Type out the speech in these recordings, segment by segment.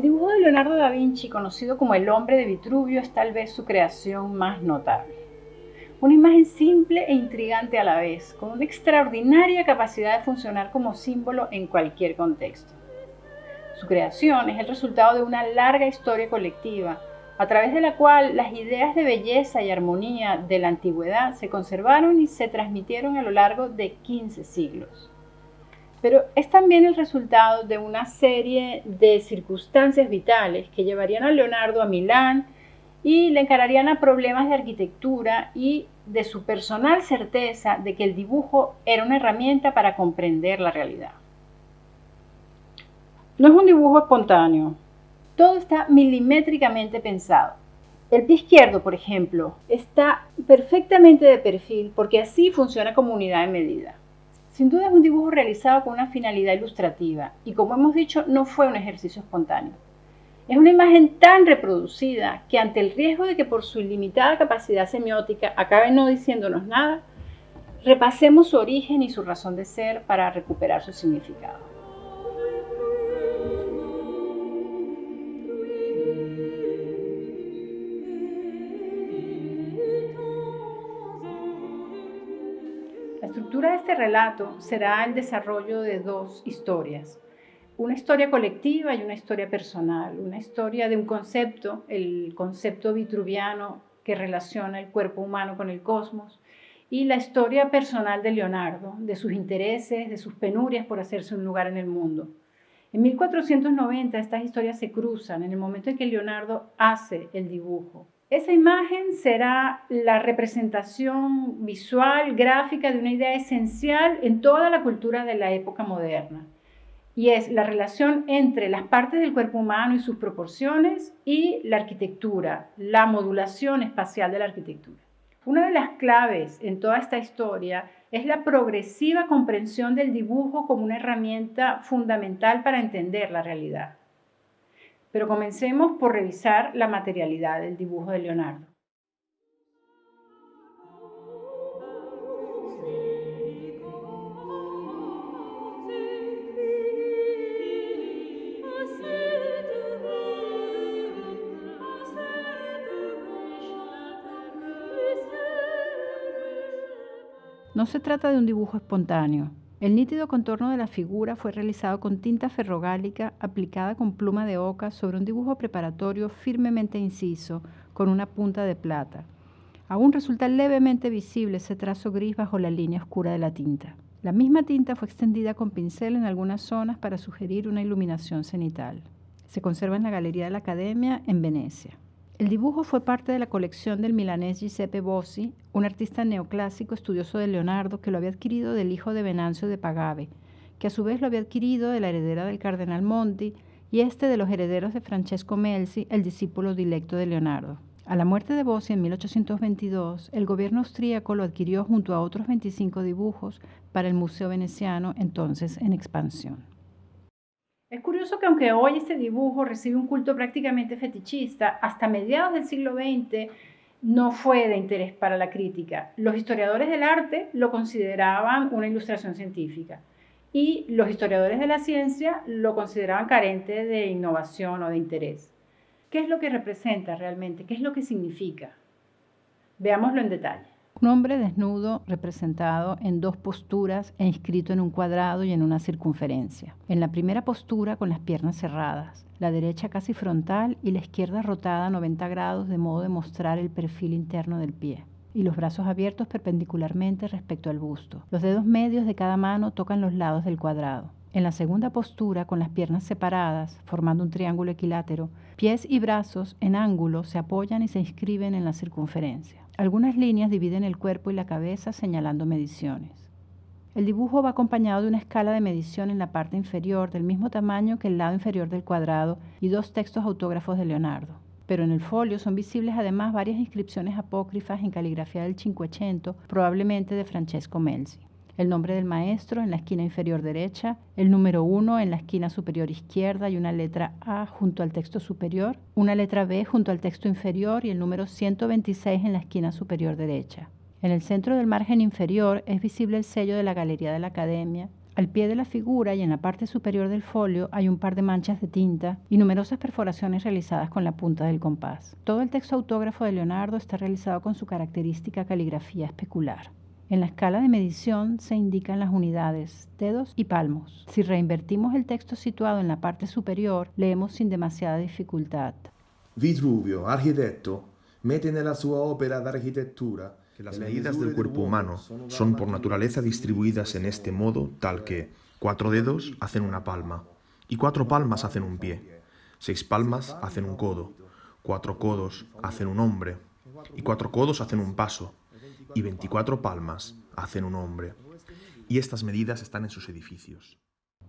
dibujo de Leonardo da Vinci, conocido como el hombre de Vitruvio, es tal vez su creación más notable. Una imagen simple e intrigante a la vez, con una extraordinaria capacidad de funcionar como símbolo en cualquier contexto. Su creación es el resultado de una larga historia colectiva, a través de la cual las ideas de belleza y armonía de la antigüedad se conservaron y se transmitieron a lo largo de 15 siglos. Pero es también el resultado de una serie de circunstancias vitales que llevarían a Leonardo a Milán y le encararían a problemas de arquitectura y de su personal certeza de que el dibujo era una herramienta para comprender la realidad. No es un dibujo espontáneo, todo está milimétricamente pensado. El pie izquierdo, por ejemplo, está perfectamente de perfil porque así funciona como unidad de medida. Sin duda es un dibujo realizado con una finalidad ilustrativa y, como hemos dicho, no fue un ejercicio espontáneo. Es una imagen tan reproducida que, ante el riesgo de que por su ilimitada capacidad semiótica acabe no diciéndonos nada, repasemos su origen y su razón de ser para recuperar su significado. La estructura de este relato será el desarrollo de dos historias. Una historia colectiva y una historia personal, una historia de un concepto, el concepto vitruviano que relaciona el cuerpo humano con el cosmos, y la historia personal de Leonardo, de sus intereses, de sus penurias por hacerse un lugar en el mundo. En 1490 estas historias se cruzan en el momento en que Leonardo hace el dibujo. Esa imagen será la representación visual, gráfica de una idea esencial en toda la cultura de la época moderna. Y es la relación entre las partes del cuerpo humano y sus proporciones y la arquitectura, la modulación espacial de la arquitectura. Una de las claves en toda esta historia es la progresiva comprensión del dibujo como una herramienta fundamental para entender la realidad. Pero comencemos por revisar la materialidad del dibujo de Leonardo. No se trata de un dibujo espontáneo. El nítido contorno de la figura fue realizado con tinta ferrogálica aplicada con pluma de oca sobre un dibujo preparatorio firmemente inciso con una punta de plata. Aún resulta levemente visible ese trazo gris bajo la línea oscura de la tinta. La misma tinta fue extendida con pincel en algunas zonas para sugerir una iluminación cenital. Se conserva en la Galería de la Academia en Venecia. El dibujo fue parte de la colección del milanés Giuseppe Bossi, un artista neoclásico estudioso de Leonardo que lo había adquirido del hijo de Venancio de Pagave, que a su vez lo había adquirido de la heredera del cardenal Monti y de los herederos de Francesco Melzi, el discípulo dilecto de Leonardo. A la muerte de Bossi en 1822, el gobierno austríaco lo adquirió junto a otros 25 dibujos para el Museo Veneciano, entonces en expansión. Es curioso que aunque hoy este dibujo recibe un culto prácticamente fetichista, hasta mediados del siglo XX no fue de interés para la crítica. Los historiadores del arte lo consideraban una ilustración científica y los historiadores de la ciencia lo consideraban carente de innovación o de interés. ¿Qué es lo que representa realmente? ¿Qué es lo que significa? Veámoslo en detalle. Un hombre desnudo representado en dos posturas e inscrito en un cuadrado y en una circunferencia. En la primera postura con las piernas cerradas, la derecha casi frontal y la izquierda rotada a 90 grados de modo de mostrar el perfil interno del pie, y los brazos abiertos perpendicularmente respecto al busto. Los dedos medios de cada mano tocan los lados del cuadrado. En la segunda postura, con las piernas separadas, formando un triángulo equilátero, pies y brazos en ángulo se apoyan y se inscriben en la circunferencia. Algunas líneas dividen el cuerpo y la cabeza señalando mediciones. El dibujo va acompañado de una escala de medición en la parte inferior del mismo tamaño que el lado inferior del cuadrado y dos textos autógrafos de Leonardo. Pero en el folio son visibles además varias inscripciones apócrifas en caligrafía del Cinquecento, probablemente de Francesco Melzi. El nombre del maestro en la esquina inferior derecha, el número 1 en la esquina superior izquierda y una letra A junto al texto superior, una letra B junto al texto inferior y el número 126 en la esquina superior derecha. En el centro del margen inferior es visible el sello de la Galería de la Academia, Al pie de la figura y en la parte superior del folio hay un par de manchas de tinta y numerosas perforaciones realizadas con la punta del compás. Todo el texto autógrafo de Leonardo está realizado con su característica caligrafía especular. En la escala de medición se indican las unidades, dedos y palmos. Si reinvertimos el texto situado en la parte superior, leemos sin demasiada dificultad. Vitruvio, arquitecto, mete nella sua opera d'architettura que las medidas del cuerpo humano son por naturaleza distribuidas en este modo tal que 4 dedos hacen una palma, y 4 palmas hacen un pie, 6 palmas hacen un codo, 4 codos hacen un hombre, y 4 codos hacen un paso, y 24 palmas hacen un hombre. Y estas medidas están en sus edificios.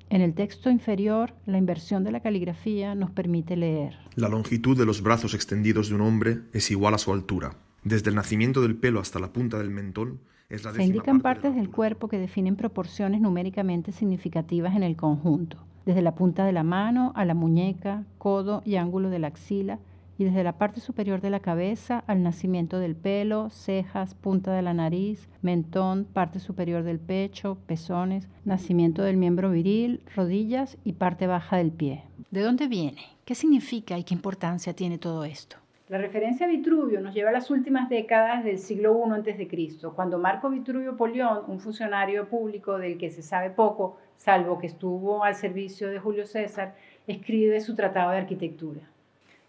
En el texto inferior, la inversión de la caligrafía nos permite leer. La longitud de los brazos extendidos de un hombre es igual a su altura. Desde el nacimiento del pelo hasta la punta del mentón es la décima parte. Se indican parte partes del cuerpo que definen proporciones numéricamente significativas en el conjunto, desde la punta de la mano a la muñeca, codo y ángulo de la axila, y desde la parte superior de la cabeza al nacimiento del pelo, cejas, punta de la nariz, mentón, parte superior del pecho, pezones, nacimiento del miembro viril, rodillas y parte baja del pie. ¿De dónde viene? ¿Qué significa y qué importancia tiene todo esto? La referencia a Vitruvio nos lleva a las últimas décadas del siglo I a.C., cuando Marco Vitruvio Polión, un funcionario público del que se sabe poco, salvo que estuvo al servicio de Julio César, escribe su tratado de arquitectura.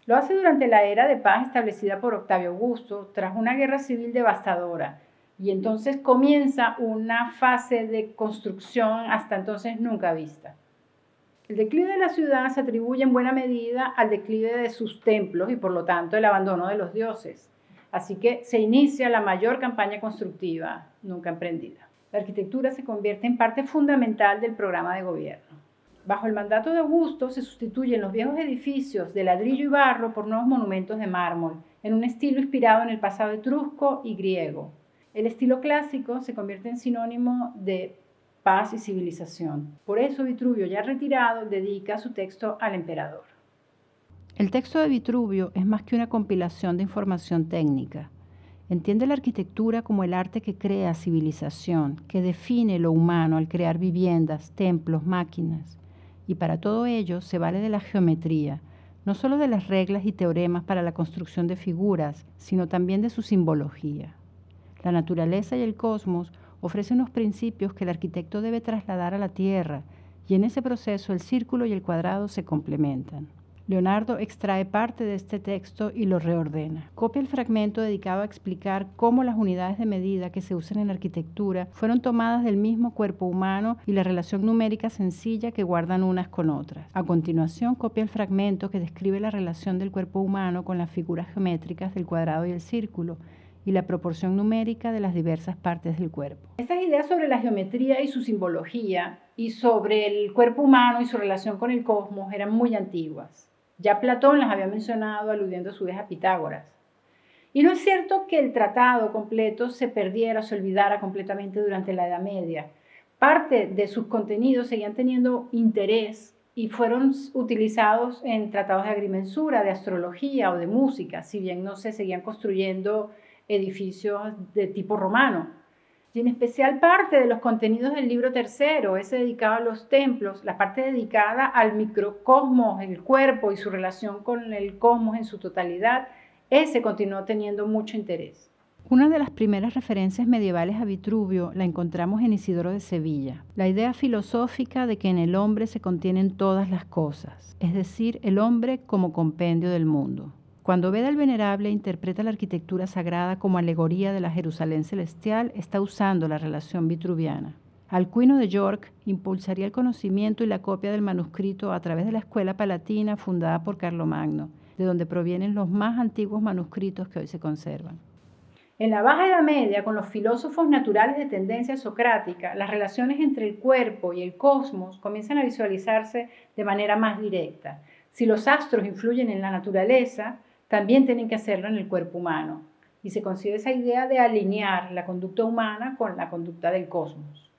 Lo hace durante la era de paz establecida por Octavio Augusto, tras una guerra civil devastadora, y entonces comienza una fase de construcción hasta entonces nunca vista. El declive de la ciudad se atribuye en buena medida al declive de sus templos y por lo tanto el abandono de los dioses. Así que se inicia la mayor campaña constructiva nunca emprendida. La arquitectura se convierte en parte fundamental del programa de gobierno. Bajo el mandato de Augusto se sustituyen los viejos edificios de ladrillo y barro por nuevos monumentos de mármol, en un estilo inspirado en el pasado etrusco y griego. El estilo clásico se convierte en sinónimo de paz y civilización. Por eso Vitruvio, ya retirado, dedica su texto al emperador. El texto de Vitruvio es más que una compilación de información técnica. Entiende la arquitectura como el arte que crea civilización, que define lo humano al crear viviendas, templos, máquinas. Y para todo ello se vale de la geometría, no solo de las reglas y teoremas para la construcción de figuras, sino también de su simbología. La naturaleza y el cosmos ofrece unos principios que el arquitecto debe trasladar a la tierra, y en ese proceso el círculo y el cuadrado se complementan. Leonardo extrae parte de este texto y lo reordena. Copia el fragmento dedicado a explicar cómo las unidades de medida que se usan en arquitectura fueron tomadas del mismo cuerpo humano y la relación numérica sencilla que guardan unas con otras. A continuación, copia el fragmento que describe la relación del cuerpo humano con las figuras geométricas del cuadrado y el círculo, y la proporción numérica de las diversas partes del cuerpo. Estas ideas sobre la geometría y su simbología, y sobre el cuerpo humano y su relación con el cosmos, eran muy antiguas. Ya Platón las había mencionado aludiendo a su vez a Pitágoras. Y no es cierto que el tratado completo se perdiera o se olvidara completamente durante la Edad Media. Parte de sus contenidos seguían teniendo interés y fueron utilizados en tratados de agrimensura, de astrología o de música, si bien no se seguían construyendo edificios de tipo romano. Y en especial parte de los contenidos del libro tercero, ese dedicado a los templos, la parte dedicada al microcosmos, el cuerpo y su relación con el cosmos en su totalidad, ese continuó teniendo mucho interés. Una de las primeras referencias medievales a Vitruvio la encontramos en Isidoro de Sevilla, la idea filosófica de que en el hombre se contienen todas las cosas, es decir, el hombre como compendio del mundo. Cuando Beda el Venerable interpreta la arquitectura sagrada como alegoría de la Jerusalén celestial, está usando la relación vitruviana. Alcuino de York impulsaría el conocimiento y la copia del manuscrito a través de la Escuela Palatina fundada por Carlomagno, de donde provienen los más antiguos manuscritos que hoy se conservan. En la Baja Edad Media, con los filósofos naturales de tendencia socrática, las relaciones entre el cuerpo y el cosmos comienzan a visualizarse de manera más directa. Si los astros influyen en la naturaleza, también tienen que hacerlo en el cuerpo humano. Y se concibe esa idea de alinear la conducta humana con la conducta del cosmos.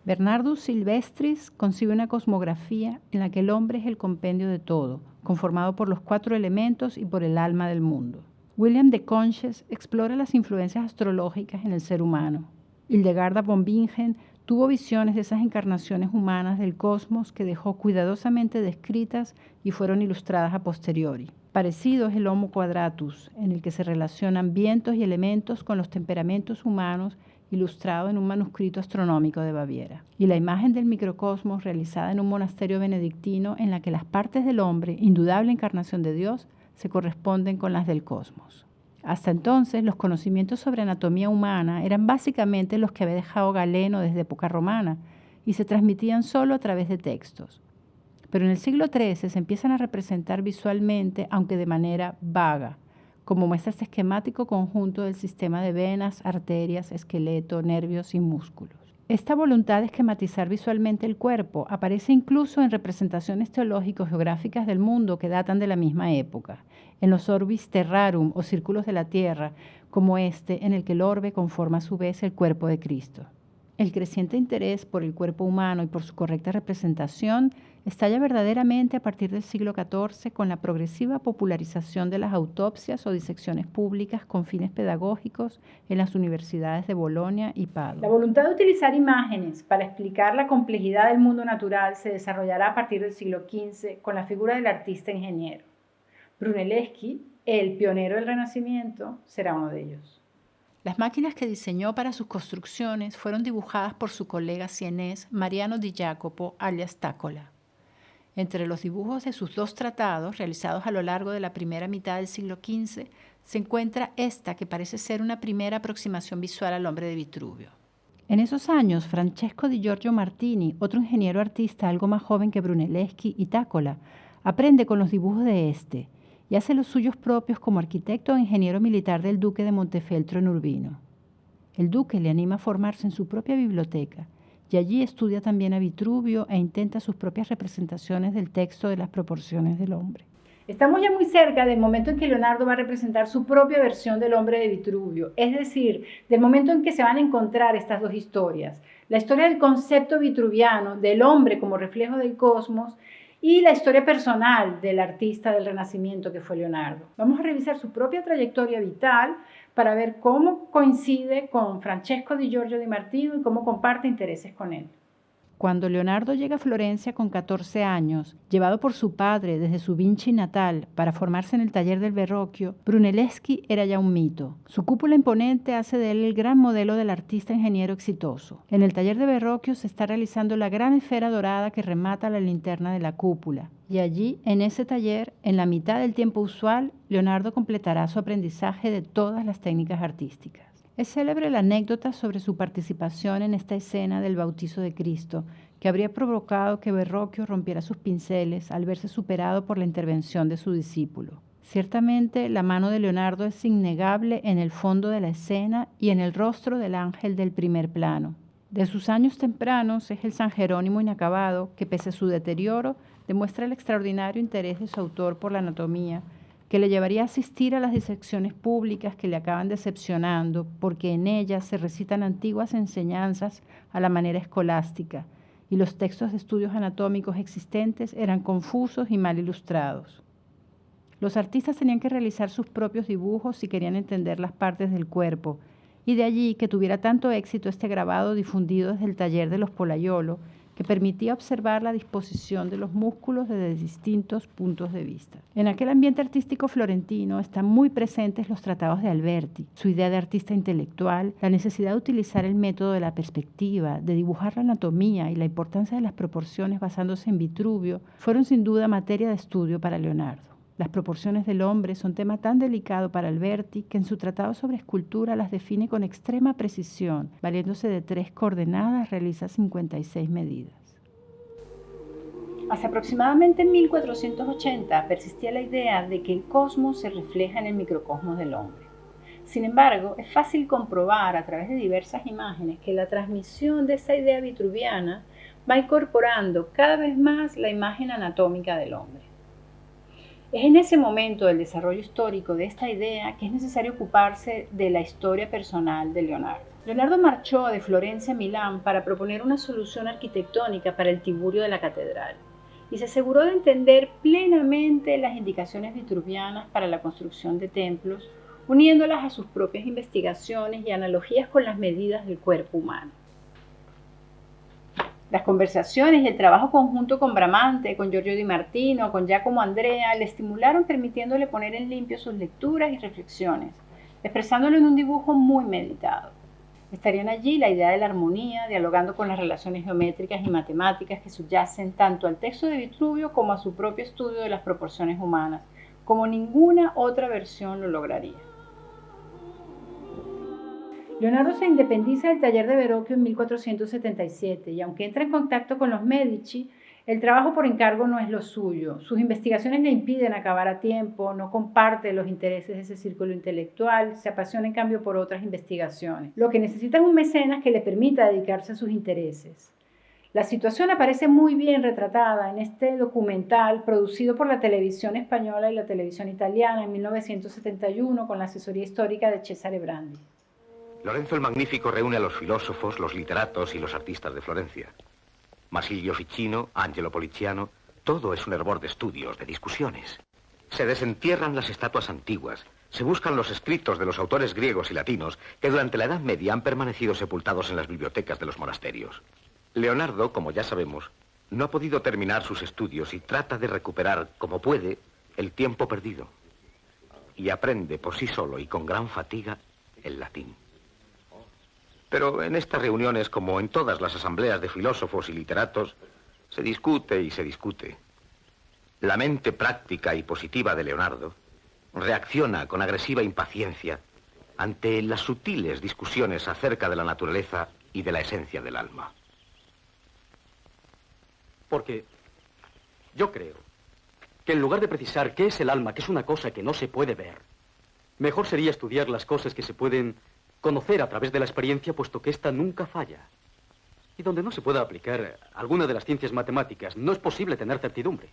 Bernardus Silvestris concibe una cosmografía en la que el hombre es el compendio de todo, conformado por los 4 elementos y por el alma del mundo. William de Conches explora las influencias astrológicas en el ser humano. Hildegarda von Bingen Tuvo visiones de esas encarnaciones humanas del cosmos que dejó cuidadosamente descritas y fueron ilustradas a posteriori. Parecido es el Homo Quadratus, en el que se relacionan vientos y elementos con los temperamentos humanos, ilustrado en un manuscrito astronómico de Baviera. Y la imagen del microcosmos realizada en un monasterio benedictino en la que las partes del hombre, indudable encarnación de Dios, se corresponden con las del cosmos. Hasta entonces, los conocimientos sobre anatomía humana eran básicamente los que había dejado Galeno desde época romana y se transmitían solo a través de textos. Pero en el siglo XIII se empiezan a representar visualmente, aunque de manera vaga, como muestra este esquemático conjunto del sistema de venas, arterias, esqueleto, nervios y músculos. Esta voluntad de esquematizar visualmente el cuerpo aparece incluso en representaciones teológico-geográficas del mundo que datan de la misma época, en los orbis terrarum o círculos de la tierra, como este en el que el orbe conforma a su vez el cuerpo de Cristo. El creciente interés por el cuerpo humano y por su correcta representación estalla verdaderamente a partir del siglo XIV con la progresiva popularización de las autopsias o disecciones públicas con fines pedagógicos en las universidades de Bolonia y Padua. La voluntad de utilizar imágenes para explicar la complejidad del mundo natural se desarrollará a partir del siglo XV con la figura del artista ingeniero. Brunelleschi, el pionero del Renacimiento, será uno de ellos. Las máquinas que diseñó para sus construcciones fueron dibujadas por su colega sienés Mariano di Jacopo, alias Tàccola. Entre los dibujos de sus dos tratados, realizados a lo largo de la primera mitad del siglo XV, se encuentra esta que parece ser una primera aproximación visual al hombre de Vitruvio. En esos años, Francesco di Giorgio Martini, otro ingeniero artista algo más joven que Brunelleschi y Tàccola, aprende con los dibujos de este y hace los suyos propios como arquitecto e ingeniero militar del duque de Montefeltro en Urbino. El duque le anima a formarse en su propia biblioteca y allí estudia también a Vitruvio e intenta sus propias representaciones del texto de las proporciones del hombre. Estamos ya muy cerca del momento en que Leonardo va a representar su propia versión del hombre de Vitruvio, es decir, del momento en que se van a encontrar estas dos historias. La historia del concepto vitruviano, del hombre como reflejo del cosmos, y la historia personal del artista del Renacimiento que fue Leonardo. Vamos a revisar su propia trayectoria vital para ver cómo coincide con Francesco di Giorgio di Martino y cómo comparte intereses con él. Cuando Leonardo llega a Florencia con 14 años, llevado por su padre desde su Vinci natal para formarse en el taller del Verrocchio, Brunelleschi era ya un mito. Su cúpula imponente hace de él el gran modelo del artista ingeniero exitoso. En el taller de Verrocchio se está realizando la gran esfera dorada que remata la linterna de la cúpula. Y allí, en ese taller, en la mitad del tiempo usual, Leonardo completará su aprendizaje de todas las técnicas artísticas. Es célebre la anécdota sobre su participación en esta escena del bautizo de Cristo, que habría provocado que Verrocchio rompiera sus pinceles al verse superado por la intervención de su discípulo. Ciertamente, la mano de Leonardo es innegable en el fondo de la escena y en el rostro del ángel del primer plano. De sus años tempranos es el San Jerónimo inacabado que, pese a su deterioro, demuestra el extraordinario interés de su autor por la anatomía, que le llevaría a asistir a las disecciones públicas que le acaban decepcionando, porque en ellas se recitan antiguas enseñanzas a la manera escolástica, y los textos de estudios anatómicos existentes eran confusos y mal ilustrados. Los artistas tenían que realizar sus propios dibujos si querían entender las partes del cuerpo, y de allí que tuviera tanto éxito este grabado difundido desde el taller de los Pollaiolo, que permitía observar la disposición de los músculos desde distintos puntos de vista. En aquel ambiente artístico florentino están muy presentes los tratados de Alberti, su idea de artista intelectual, la necesidad de utilizar el método de la perspectiva, de dibujar la anatomía y la importancia de las proporciones basándose en Vitruvio, fueron sin duda materia de estudio para Leonardo. Las proporciones del hombre son tema tan delicado para Alberti que en su tratado sobre escultura las define con extrema precisión. Valiéndose de 3 coordenadas, realiza 56 medidas. Hacia aproximadamente 1480 persistía la idea de que el cosmos se refleja en el microcosmos del hombre. Sin embargo, es fácil comprobar a través de diversas imágenes que la transmisión de esa idea vitruviana va incorporando cada vez más la imagen anatómica del hombre. Es en ese momento del desarrollo histórico de esta idea que es necesario ocuparse de la historia personal de Leonardo. Leonardo marchó de Florencia a Milán para proponer una solución arquitectónica para el Tiburio de la catedral y se aseguró de entender plenamente las indicaciones vitruvianas para la construcción de templos, uniéndolas a sus propias investigaciones y analogías con las medidas del cuerpo humano. Las conversaciones y el trabajo conjunto con Bramante, con Giorgio Di Martino, con Giacomo Andrea, le estimularon permitiéndole poner en limpio sus lecturas y reflexiones, expresándolo en un dibujo muy meditado. Estarían allí la idea de la armonía, dialogando con las relaciones geométricas y matemáticas que subyacen tanto al texto de Vitruvio como a su propio estudio de las proporciones humanas, como ninguna otra versión lo lograría. Leonardo se independiza del taller de Verrocchio en 1477 y aunque entra en contacto con los Medici, el trabajo por encargo no es lo suyo. Sus investigaciones le impiden acabar a tiempo, no comparte los intereses de ese círculo intelectual, se apasiona en cambio por otras investigaciones. Lo que necesita es un mecenas que le permita dedicarse a sus intereses. La situación aparece muy bien retratada en este documental producido por la televisión española y la televisión italiana en 1971 con la asesoría histórica de Cesare Brandi. Lorenzo el Magnífico reúne a los filósofos, los literatos y los artistas de Florencia. Marsilio Ficino, Angelo Poliziano, todo es un hervor de estudios, de discusiones. Se desentierran las estatuas antiguas, se buscan los escritos de los autores griegos y latinos que durante la Edad Media han permanecido sepultados en las bibliotecas de los monasterios. Leonardo, como ya sabemos, no ha podido terminar sus estudios y trata de recuperar, como puede, el tiempo perdido. Y aprende por sí solo y con gran fatiga el latín. Pero en estas reuniones, como en todas las asambleas de filósofos y literatos, se discute y se discute. La mente práctica y positiva de Leonardo reacciona con agresiva impaciencia ante las sutiles discusiones acerca de la naturaleza y de la esencia del alma. Porque yo creo que en lugar de precisar qué es el alma, que es una cosa que no se puede ver, mejor sería estudiar las cosas que se pueden conocer a través de la experiencia, puesto que ésta nunca falla. Y donde no se pueda aplicar alguna de las ciencias matemáticas, no es posible tener certidumbre.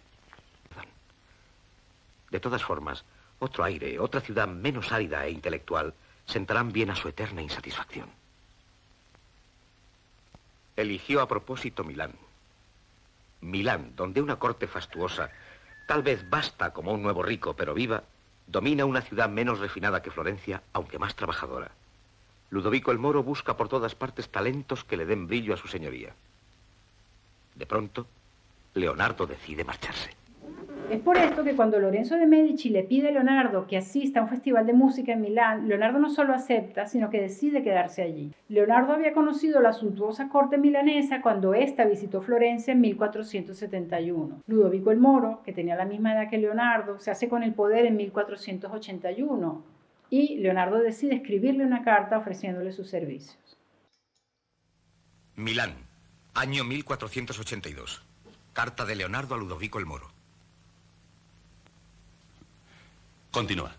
De todas formas, otro aire, otra ciudad menos árida e intelectual, sentarán bien a su eterna insatisfacción. Eligió a propósito Milán. Milán, donde una corte fastuosa, tal vez vasta como un nuevo rico, pero viva, domina una ciudad menos refinada que Florencia, aunque más trabajadora. Ludovico el Moro busca por todas partes talentos que le den brillo a su señoría. De pronto, Leonardo decide marcharse. Es por esto que cuando Lorenzo de Medici le pide a Leonardo que asista a un festival de música en Milán, Leonardo no solo acepta, sino que decide quedarse allí. Leonardo había conocido la suntuosa corte milanesa cuando ésta visitó Florencia en 1471. Ludovico el Moro, que tenía la misma edad que Leonardo, se hace con el poder en 1481 y Leonardo decide escribirle una carta ofreciéndole sus servicios. Milán, año 1482. Carta de Leonardo a Ludovico el Moro. Continúa.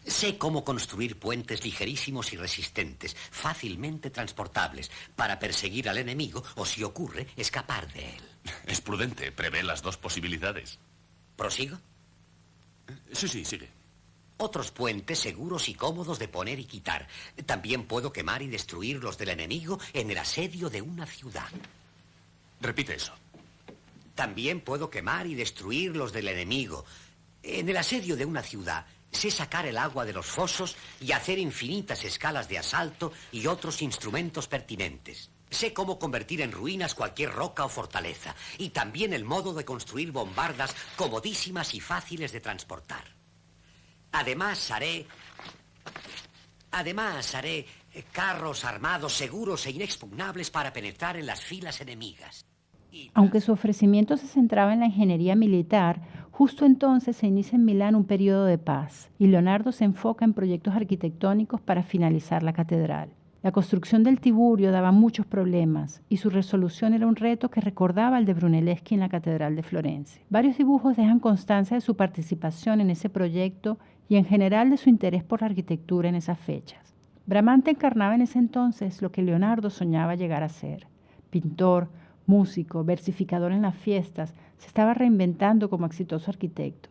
Sé cómo construir puentes ligerísimos y resistentes, fácilmente transportables, para perseguir al enemigo o, si ocurre, escapar de él. Es prudente, prevé las dos posibilidades. ¿Prosigo? Sí, sigue. Otros puentes seguros y cómodos de poner y quitar. También puedo quemar y destruir los del enemigo en el asedio de una ciudad. Repite eso. También puedo quemar y destruir los del enemigo. En el asedio de una ciudad, sé sacar el agua de los fosos y hacer infinitas escalas de asalto y otros instrumentos pertinentes. Sé cómo convertir en ruinas cualquier roca o fortaleza, y también el modo de construir bombardas comodísimas y fáciles de transportar. Además haré carros armados seguros e inexpugnables para penetrar en las filas enemigas. Aunque su ofrecimiento se centraba en la ingeniería militar, justo entonces se inicia en Milán un periodo de paz y Leonardo se enfoca en proyectos arquitectónicos para finalizar la catedral. La construcción del Tiburio daba muchos problemas y su resolución era un reto que recordaba al de Brunelleschi en la Catedral de Florencia. Varios dibujos dejan constancia de su participación en ese proyecto y en general de su interés por la arquitectura en esas fechas. Bramante encarnaba en ese entonces lo que Leonardo soñaba llegar a ser: pintor, músico, versificador en las fiestas, se estaba reinventando como exitoso arquitecto.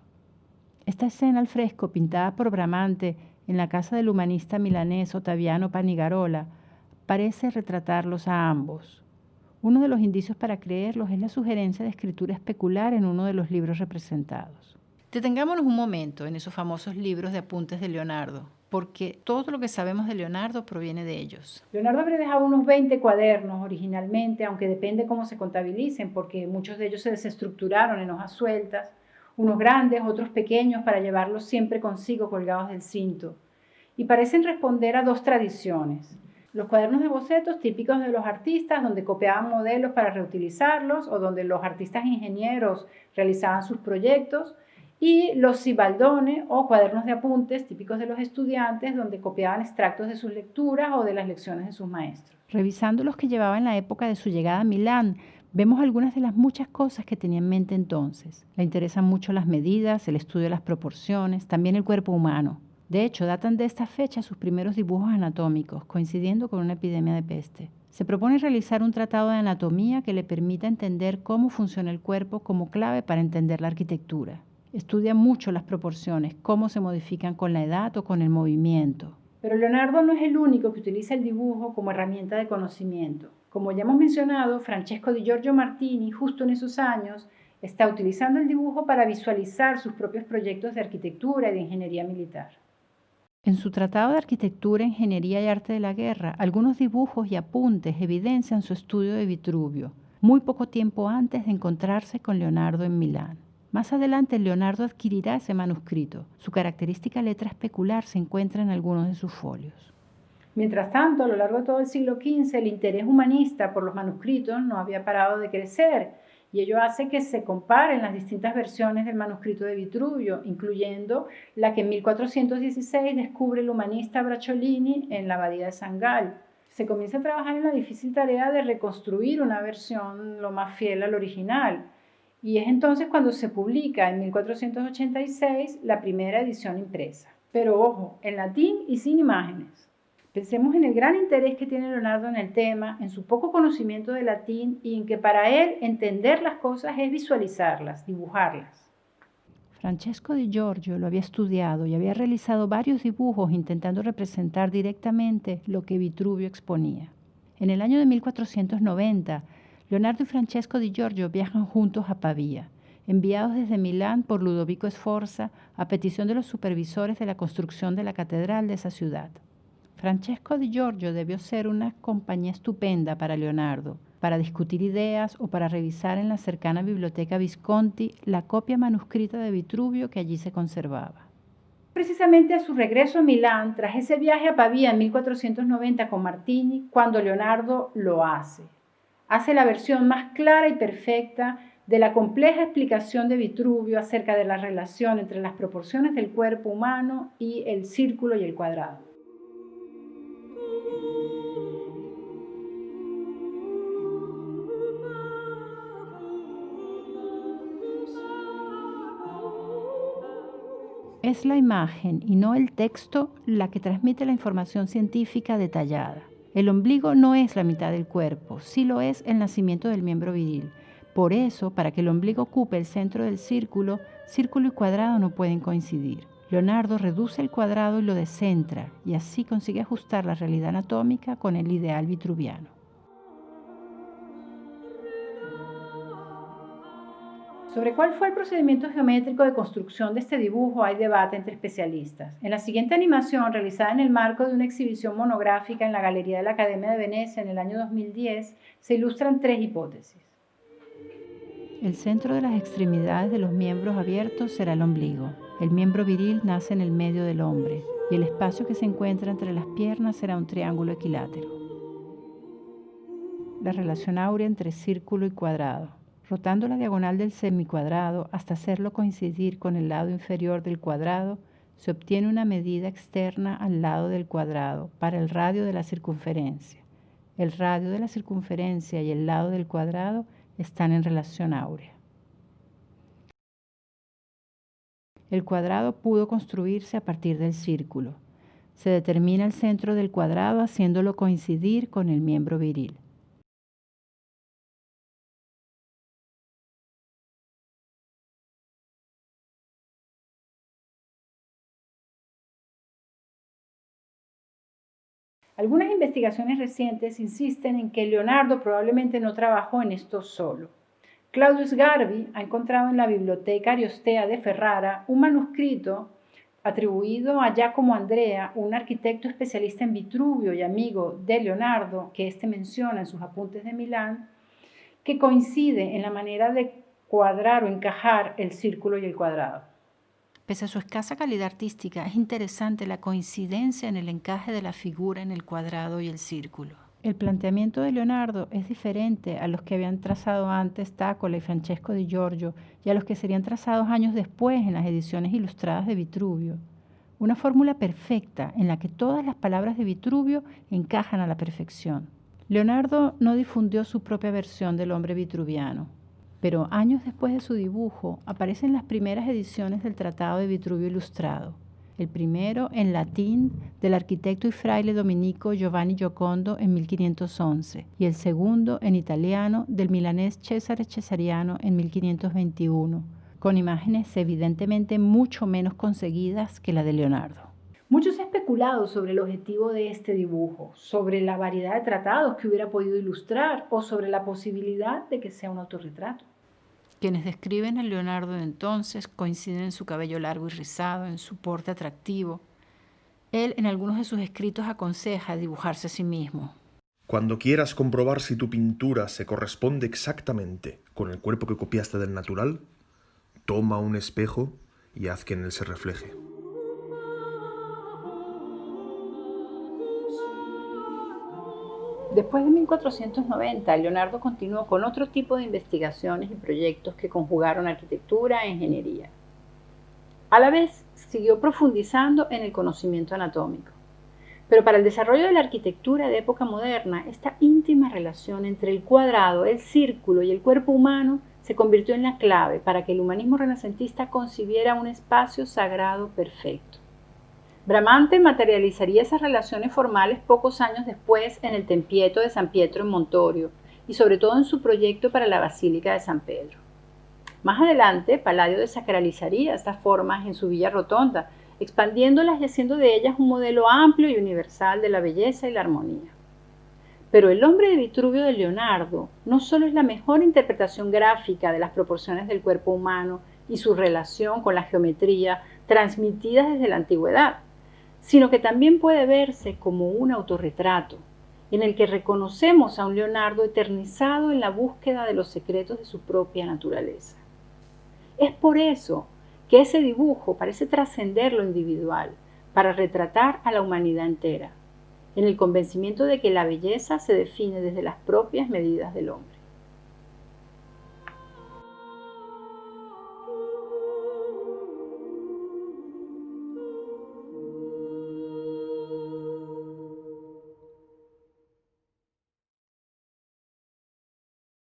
Esta escena al fresco, pintada por Bramante en la casa del humanista milanés Ottaviano Panigarola, parece retratarlos a ambos. Uno de los indicios para creerlos es la sugerencia de escritura especular en uno de los libros representados. Detengámonos un momento en esos famosos libros de apuntes de Leonardo, porque todo lo que sabemos de Leonardo proviene de ellos. Leonardo habría dejado unos 20 cuadernos originalmente, aunque depende cómo se contabilicen, porque muchos de ellos se desestructuraron en hojas sueltas, unos grandes, otros pequeños, para llevarlos siempre consigo colgados del cinto. Y parecen responder a dos tradiciones. Los cuadernos de bocetos típicos de los artistas, donde copiaban modelos para reutilizarlos, o donde los artistas ingenieros realizaban sus proyectos, y los cibaldones o cuadernos de apuntes típicos de los estudiantes, donde copiaban extractos de sus lecturas o de las lecciones de sus maestros. Revisando los que llevaba en la época de su llegada a Milán, vemos algunas de las muchas cosas que tenía en mente entonces. Le interesan mucho las medidas, el estudio de las proporciones, también el cuerpo humano. De hecho, datan de esta fecha sus primeros dibujos anatómicos, coincidiendo con una epidemia de peste. Se propone realizar un tratado de anatomía que le permita entender cómo funciona el cuerpo como clave para entender la arquitectura. Estudia mucho las proporciones, cómo se modifican con la edad o con el movimiento. Pero Leonardo no es el único que utiliza el dibujo como herramienta de conocimiento. Como ya hemos mencionado, Francesco di Giorgio Martini, justo en esos años, está utilizando el dibujo para visualizar sus propios proyectos de arquitectura y de ingeniería militar. En su Tratado de Arquitectura, Ingeniería y Arte de la Guerra, algunos dibujos y apuntes evidencian su estudio de Vitruvio, muy poco tiempo antes de encontrarse con Leonardo en Milán. Más adelante, Leonardo adquirirá ese manuscrito. Su característica letra especular se encuentra en algunos de sus folios. Mientras tanto, a lo largo de todo el siglo XV, el interés humanista por los manuscritos no había parado de crecer, y ello hace que se comparen las distintas versiones del manuscrito de Vitruvio, incluyendo la que en 1416 descubre el humanista Bracciolini en la abadía de San Gall. Se comienza a trabajar en la difícil tarea de reconstruir una versión lo más fiel al original, y es entonces cuando se publica en 1486 la primera edición impresa. Pero ojo, en latín y sin imágenes. Pensemos en el gran interés que tiene Leonardo en el tema, en su poco conocimiento de latín y en que para él entender las cosas es visualizarlas, dibujarlas. Francesco di Giorgio lo había estudiado y había realizado varios dibujos intentando representar directamente lo que Vitruvio exponía. En el año de 1490, Leonardo y Francesco di Giorgio viajan juntos a Pavía, enviados desde Milán por Ludovico Sforza a petición de los supervisores de la construcción de la catedral de esa ciudad. Francesco di Giorgio debió ser una compañía estupenda para Leonardo, para discutir ideas o para revisar en la cercana biblioteca Visconti la copia manuscrita de Vitruvio que allí se conservaba. Precisamente a su regreso a Milán, tras ese viaje a Pavía en 1490 con Martini, cuando Leonardo lo hace. Hace la versión más clara y perfecta de la compleja explicación de Vitruvio acerca de la relación entre las proporciones del cuerpo humano y el círculo y el cuadrado. Es la imagen y no el texto la que transmite la información científica detallada. El ombligo no es la mitad del cuerpo, sí lo es el nacimiento del miembro viril. Por eso, para que el ombligo ocupe el centro del círculo, círculo y cuadrado no pueden coincidir. Leonardo reduce el cuadrado y lo descentra, y así consigue ajustar la realidad anatómica con el ideal vitruviano. Sobre cuál fue el procedimiento geométrico de construcción de este dibujo hay debate entre especialistas. En la siguiente animación, realizada en el marco de una exhibición monográfica en la Galería de la Academia de Venecia en el año 2010, se ilustran tres hipótesis. El centro de las extremidades de los miembros abiertos será el ombligo. El miembro viril nace en el medio del hombre y el espacio que se encuentra entre las piernas será un triángulo equilátero. La relación áurea entre círculo y cuadrado. Rotando la diagonal del semicuadrado hasta hacerlo coincidir con el lado inferior del cuadrado, se obtiene una medida externa al lado del cuadrado para el radio de la circunferencia. El radio de la circunferencia y el lado del cuadrado están en relación áurea. El cuadrado pudo construirse a partir del círculo. Se determina el centro del cuadrado haciéndolo coincidir con el miembro viril. Algunas investigaciones recientes insisten en que Leonardo probablemente no trabajó en esto solo. Claudius Garbi ha encontrado en la Biblioteca Ariostea de Ferrara un manuscrito atribuido a Giacomo Andrea, un arquitecto especialista en Vitruvio y amigo de Leonardo, que éste menciona en sus apuntes de Milán, que coincide en la manera de cuadrar o encajar el círculo y el cuadrado. Pese a su escasa calidad artística, es interesante la coincidencia en el encaje de la figura en el cuadrado y el círculo. El planteamiento de Leonardo es diferente a los que habían trazado antes Tàccola y Francesco di Giorgio y a los que serían trazados años después en las ediciones ilustradas de Vitruvio. Una fórmula perfecta en la que todas las palabras de Vitruvio encajan a la perfección. Leonardo no difundió su propia versión del hombre vitruviano, pero años después de su dibujo aparecen las primeras ediciones del Tratado de Vitruvio ilustrado. El primero en latín del arquitecto y fraile dominico Giovanni Giocondo en 1511 y el segundo en italiano del milanés Cesare Cesariano en 1521, con imágenes evidentemente mucho menos conseguidas que la de Leonardo. Mucho se ha especulado sobre el objetivo de este dibujo, sobre la variedad de tratados que hubiera podido ilustrar o sobre la posibilidad de que sea un autorretrato. Quienes describen a Leonardo de entonces coinciden en su cabello largo y rizado, en su porte atractivo. Él en algunos de sus escritos aconseja dibujarse a sí mismo. Cuando quieras comprobar si tu pintura se corresponde exactamente con el cuerpo que copiaste del natural, toma un espejo y haz que en él se refleje. Después de 1490, Leonardo continuó con otro tipo de investigaciones y proyectos que conjugaron arquitectura e ingeniería. A la vez, siguió profundizando en el conocimiento anatómico. Pero para el desarrollo de la arquitectura de época moderna, esta íntima relación entre el cuadrado, el círculo y el cuerpo humano se convirtió en la clave para que el humanismo renacentista concibiera un espacio sagrado perfecto. Bramante materializaría esas relaciones formales pocos años después en el Tempietto de San Pietro en Montorio y sobre todo en su proyecto para la Basílica de San Pedro. Más adelante, Palladio desacralizaría estas formas en su Villa Rotonda, expandiéndolas y haciendo de ellas un modelo amplio y universal de la belleza y la armonía. Pero el hombre de Vitruvio de Leonardo no solo es la mejor interpretación gráfica de las proporciones del cuerpo humano y su relación con la geometría transmitidas desde la antigüedad, sino que también puede verse como un autorretrato, en el que reconocemos a un Leonardo eternizado en la búsqueda de los secretos de su propia naturaleza. Es por eso que ese dibujo parece trascender lo individual, para retratar a la humanidad entera, en el convencimiento de que la belleza se define desde las propias medidas del hombre.